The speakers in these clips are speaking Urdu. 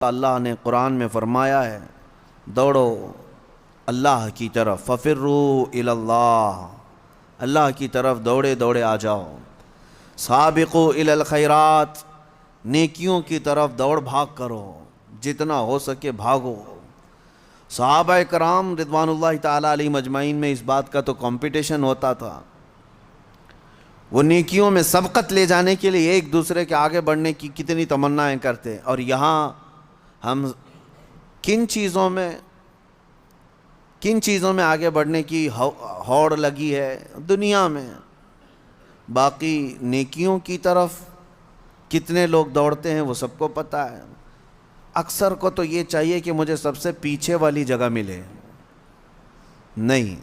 اللہ نے قرآن میں فرمایا ہے دوڑو اللہ کی طرف، ففروا الی اللہ، اللہ کی طرف دوڑے دوڑے آ جاؤ۔ سابقوا الی الخیرات، نیکیوں کی طرف دوڑ بھاگ کرو، جتنا ہو سکے بھاگو۔ صحابہ کرام رضوان اللہ تعالیٰ علیہ مجمعین میں اس بات کا تو کمپٹیشن ہوتا تھا، وہ نیکیوں میں سبقت لے جانے کے لیے ایک دوسرے کے آگے بڑھنے کی کتنی تمنائیں کرتے، اور یہاں ہم کن چیزوں میں آگے بڑھنے کی ہوڑ لگی ہے دنیا میں، باقی نیکیوں کی طرف کتنے لوگ دوڑتے ہیں وہ سب کو پتہ ہے۔ اکثر کو تو یہ چاہیے کہ مجھے سب سے پیچھے والی جگہ ملے، نہیں،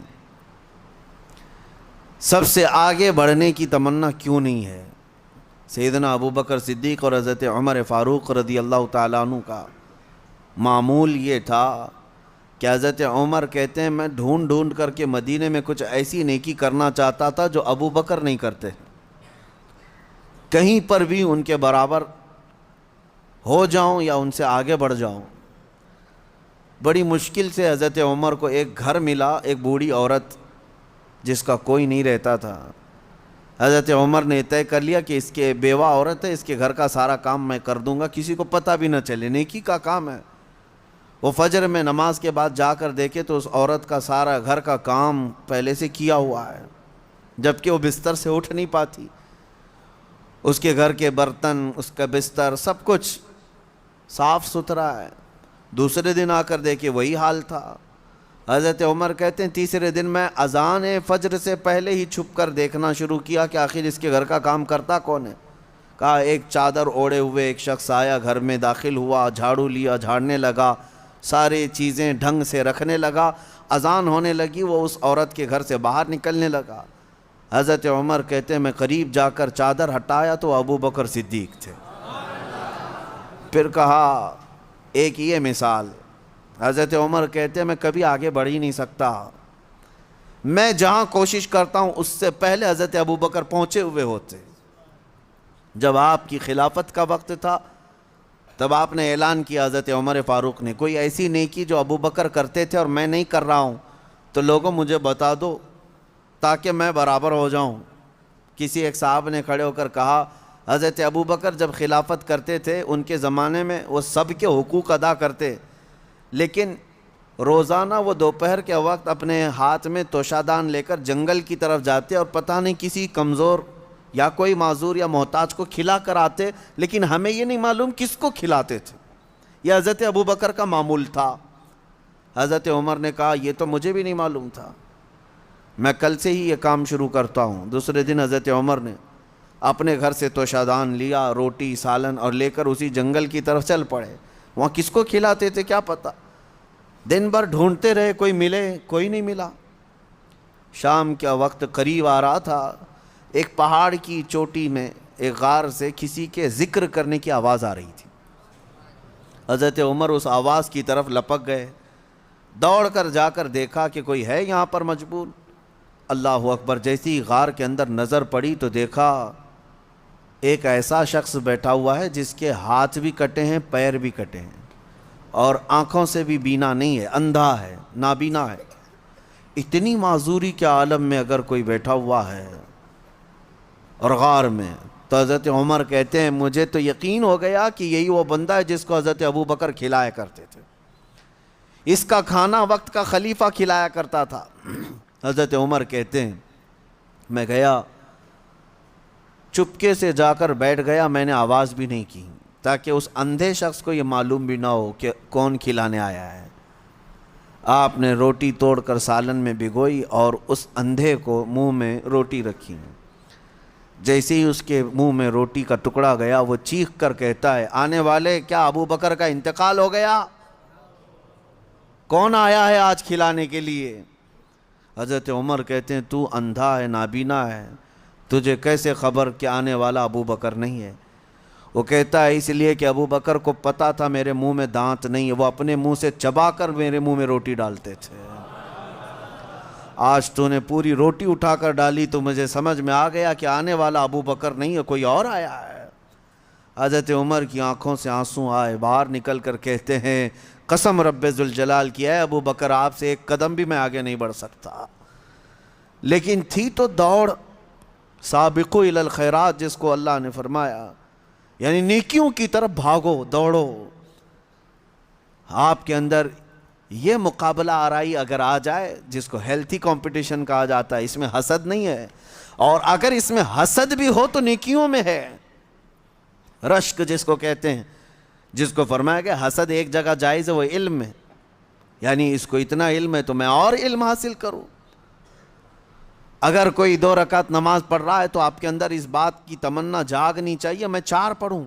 سب سے آگے بڑھنے کی تمنا کیوں نہیں ہے؟ سیدنا ابو بکر صدیق اور حضرت عمر فاروق رضی اللہ تعالیٰ عنہ کا معمول یہ تھا کہ حضرت عمر کہتے ہیں میں ڈھونڈ ڈھونڈ کر کے مدینے میں کچھ ایسی نیکی کرنا چاہتا تھا جو ابو بکر نہیں کرتے، کہیں پر بھی ان کے برابر ہو جاؤں یا ان سے آگے بڑھ جاؤں۔ بڑی مشکل سے حضرت عمر کو ایک گھر ملا، ایک بوڑھی عورت جس کا کوئی نہیں رہتا تھا۔ حضرت عمر نے طے کر لیا کہ اس کے بیوہ عورت ہے، اس کے گھر کا سارا کام میں کر دوں گا، کسی کو پتہ بھی نہ چلے، نیکی کا کام ہے۔ وہ فجر میں نماز کے بعد جا کر دیکھے تو اس عورت کا سارا گھر کا کام پہلے سے کیا ہوا ہے، جبکہ وہ بستر سے اٹھ نہیں پاتی، اس کے گھر کے برتن، اس کا بستر، سب کچھ صاف ستھرا ہے۔ دوسرے دن آ کر دیکھے وہی حال تھا۔ حضرت عمر کہتے ہیں تیسرے دن میں اذان فجر سے پہلے ہی چھپ کر دیکھنا شروع کیا کہ آخر اس کے گھر کا کام کرتا کون ہے۔ کہا ایک چادر اوڑھے ہوئے ایک شخص آیا، گھر میں داخل ہوا، جھاڑو لیا، جھاڑنے لگا، ساری چیزیں ڈھنگ سے رکھنے لگا، اذان ہونے لگی، وہ اس عورت کے گھر سے باہر نکلنے لگا۔ حضرت عمر کہتے ہیں میں قریب جا کر چادر ہٹایا تو ابو بکر صدیق تھے۔ پھر کہا ایک یہ مثال، حضرت عمر کہتے ہیں میں کبھی آگے بڑھ ہی نہیں سکتا، میں جہاں کوشش کرتا ہوں اس سے پہلے حضرت ابو بکر پہنچے ہوئے ہوتے۔ جب آپ کی خلافت کا وقت تھا تب آپ نے اعلان کیا، حضرت عمر فاروق نے، کوئی ایسی نیکی جو ابو بکر کرتے تھے اور میں نہیں کر رہا ہوں تو لوگوں مجھے بتا دو تاکہ میں برابر ہو جاؤں۔ کسی ایک صاحب نے کھڑے ہو کر کہا حضرت ابو بکر جب خلافت کرتے تھے ان کے زمانے میں وہ سب کے حقوق ادا کرتے، لیکن روزانہ وہ دوپہر کے وقت اپنے ہاتھ میں توشادان لے کر جنگل کی طرف جاتے اور پتہ نہیں کسی کمزور یا کوئی معذور یا محتاج کو کھلا کر آتے، لیکن ہمیں یہ نہیں معلوم کس کو کھلاتے تھے۔ یہ حضرت ابو بکر کا معمول تھا۔ حضرت عمر نے کہا یہ تو مجھے بھی نہیں معلوم تھا، میں کل سے ہی یہ کام شروع کرتا ہوں۔ دوسرے دن حضرت عمر نے اپنے گھر سے توشادان لیا، روٹی سالن، اور لے کر اسی جنگل کی طرف چل پڑے۔ وہاں کس کو کھلاتے تھے کیا پتہ، دن بھر ڈھونڈتے رہے، کوئی ملے، کوئی نہیں ملا۔ شام کا وقت قریب آ رہا تھا، ایک پہاڑ کی چوٹی میں ایک غار سے کسی کے ذکر کرنے کی آواز آ رہی تھی۔ حضرت عمر اس آواز کی طرف لپک گئے، دوڑ کر جا کر دیکھا کہ کوئی ہے یہاں پر مجبور۔ اللہ اکبر، جیسی ہی غار کے اندر نظر پڑی تو دیکھا ایک ایسا شخص بیٹھا ہوا ہے جس کے ہاتھ بھی کٹے ہیں، پیر بھی کٹے ہیں، اور آنکھوں سے بھی بینا نہیں ہے، اندھا ہے، نابینا ہے۔ اتنی معذوری کے عالم میں اگر کوئی بیٹھا ہوا ہے اور غار میں، تو حضرت عمر کہتے ہیں مجھے تو یقین ہو گیا کہ یہی وہ بندہ ہے جس کو حضرت ابو بکر کھلایا کرتے تھے، اس کا کھانا وقت کا خلیفہ کھلایا کرتا تھا۔ حضرت عمر کہتے ہیں میں گیا، چپکے سے جا کر بیٹھ گیا، میں نے آواز بھی نہیں کی تاکہ اس اندھے شخص کو یہ معلوم بھی نہ ہو کہ کون کھلانے آیا ہے۔ آپ نے روٹی توڑ کر سالن میں بھگوئی اور اس اندھے کو منہ میں روٹی رکھی۔ جیسے ہی اس کے منہ میں روٹی کا ٹکڑا گیا وہ چیخ کر کہتا ہے آنے والے، کیا ابو بکر کا انتقال ہو گیا؟ کون آیا ہے آج کھلانے کے لیے؟ حضرت عمر کہتے ہیں تو اندھا ہے، نابینا ہے، تجھے کیسے خبر کہ آنے والا ابو بکر نہیں ہے؟ وہ کہتا ہے اس لیے کہ ابو بکر کو پتا تھا میرے منہ میں دانت نہیں ہے، وہ اپنے منہ سے چبا کر میرے منہ میں روٹی ڈالتے تھے۔ آج تو نے پوری روٹی اٹھا کر ڈالی تو مجھے سمجھ میں آ گیا کہ آنے والا ابو بکر نہیں ہے، کوئی اور آیا ہے۔ حضرت عمر کی آنکھوں سے آنسو آئے، باہر نکل کر کہتے ہیں قسم رب ذوالجلال کی ہے ابو بکر آپ سے ایک قدم بھی میں آگے نہیں بڑھ سکتا۔ لیکن تھی تو دوڑ، سابقوا الی الخیرات جس کو اللہ نے فرمایا، یعنی نیکیوں کی طرف بھاگو، دوڑو۔ آپ کے اندر یہ مقابلہ آرائی اگر آ جائے، جس کو ہیلتھی کمپٹیشن کہا جاتا ہے، اس میں حسد نہیں ہے، اور اگر اس میں حسد بھی ہو تو نیکیوں میں ہے۔ رشک جس کو کہتے ہیں، جس کو فرمایا کہ حسد ایک جگہ جائز ہے، وہ علم میں، یعنی اس کو اتنا علم ہے تو میں اور علم حاصل کروں۔ اگر کوئی 2 رکعت نماز پڑھ رہا ہے تو آپ کے اندر اس بات کی تمنا جاگنی چاہیے میں 4 پڑھوں۔